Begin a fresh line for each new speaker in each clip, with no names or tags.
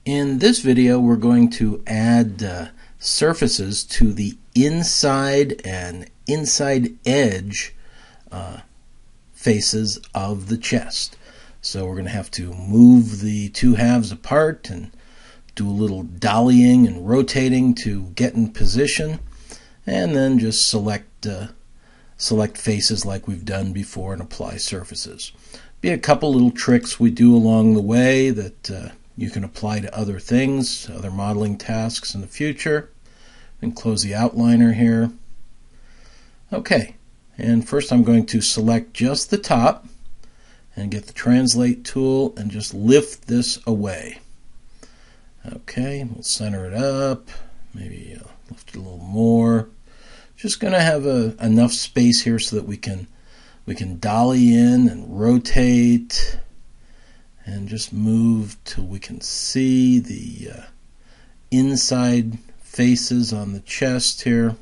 In this video, we're going to add surfaces to the inside and inside edge faces of the chest. So we're going to have to move the two halves apart and do a little dollying and rotating to get in position, and then just select faces like we've done before and apply surfaces. Be a couple little tricks we do along the way that you can apply to other things, other modeling tasks in the future. And close the outliner here. Okay, and first I'm going to select just the top and get the translate tool and just lift this away. Okay, we'll center it up, maybe lift it a little more. Just going to have enough space here so that we can dolly in and rotate and just move till we can see the inside faces on the chest here.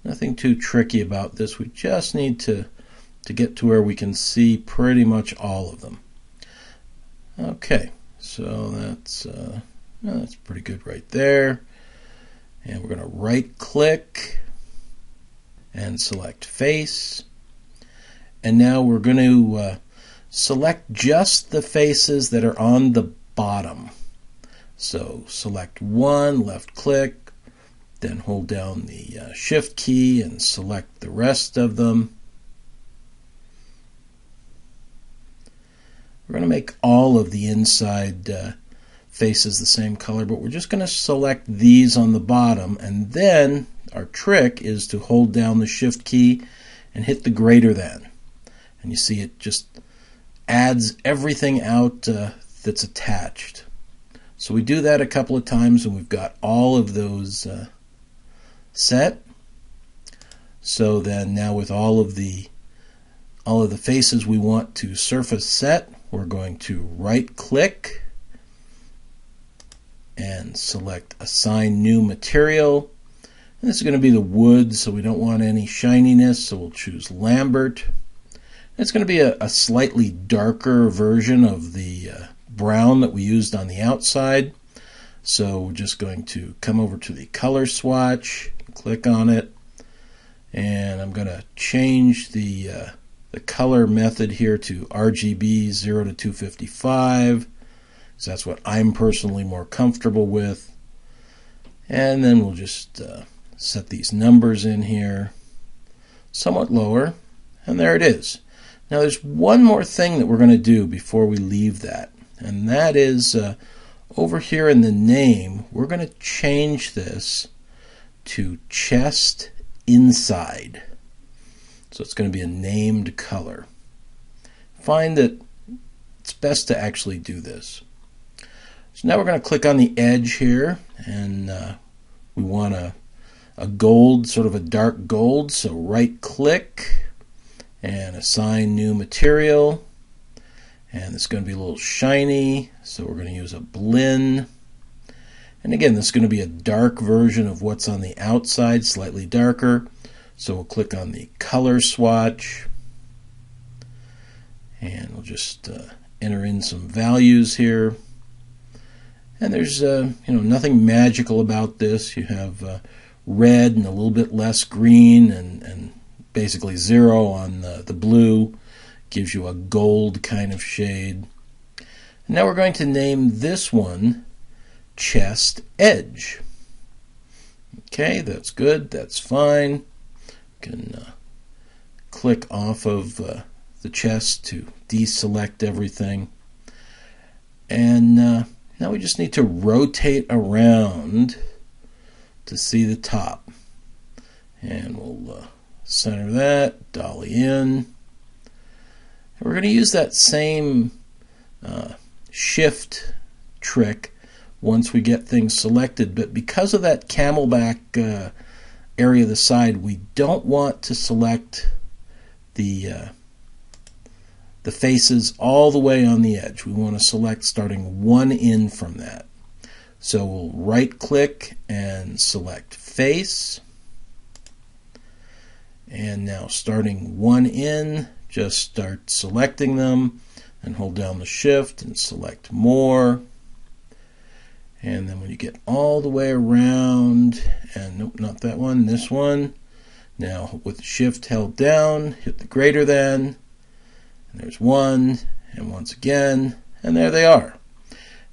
Nothing too tricky about this. We just need to get to where we can see pretty much all of them. Okay, so that's pretty good right there. And we're going to right click and select face. And now we're going to select just the faces that are on the bottom. So select one, left click, then hold down the shift key and select the rest of them. We're going to make all of the inside faces the same color, but we're just going to select these on the bottom, and then our trick is to hold down the shift key and hit the greater than. And you see it just adds everything out that's attached. So we do that a couple of times and we've got all of those set. So then now with all of the faces we want to surface set, we're going to right click and select assign new material. And this is going to be the wood, so we don't want any shininess, so we'll choose Lambert. It's going to be a slightly darker version of the brown that we used on the outside. So we're just going to come over to the color swatch, click on it, and I'm going to change the color method here to RGB 0 to 255. So that's what I'm personally more comfortable with. And then we'll just set these numbers in here somewhat lower, and there it is. Now there's one more thing that we're going to do before we leave that, and that is over here in the name, we're going to change this to chest inside. So it's going to be a named color. Find that it's best to actually do this. So now we're going to click on the edge here, and we want a gold, sort of a dark gold, so right click and assign new material, and it's going to be a little shiny, so we're going to use a blend. And again, this is going to be a dark version of what's on the outside, slightly darker, so we'll click on the color swatch and we'll just enter in some values here. And there's nothing magical about this. You have red and a little bit less green, and basically 0 on the blue. Gives you a gold kind of shade. And now we're going to name this one chest edge. Okay, that's good, that's fine. You can click off of the chest to deselect everything. And now we just need to rotate around to see the top. And we'll center that, dolly in. And we're going to use that same shift trick once we get things selected, but because of that camelback area of the side, we don't want to select the faces all the way on the edge. We want to select starting one in from that. So we'll right click and select face, and now starting one in, just start selecting them and hold down the shift and select more. And then when you get all the way around, and nope, not that one, this one. Now with shift held down, hit the greater than, and there's one, and once again, and there they are.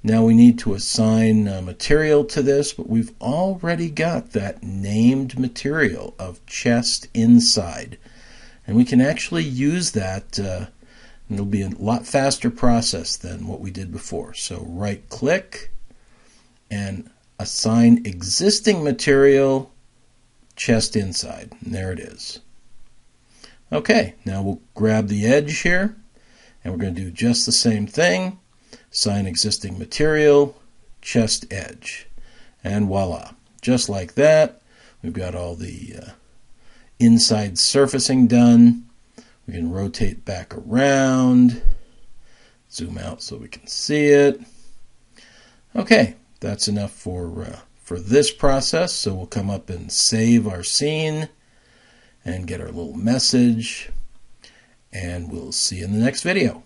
Now we need to assign material to this, but we've already got that named material of chest inside. And we can actually use that, and it'll be a lot faster process than what we did before. So right click and assign existing material chest inside. And there it is. Okay, now we'll grab the edge here, and we're going to do just the same thing. Assign existing material, chest edge. And voila. Just like that, we've got all the inside surfacing done. We can rotate back around, zoom out so we can see it. Okay, that's enough for this process. So we'll come up and save our scene and get our little message, and we'll see you in the next video.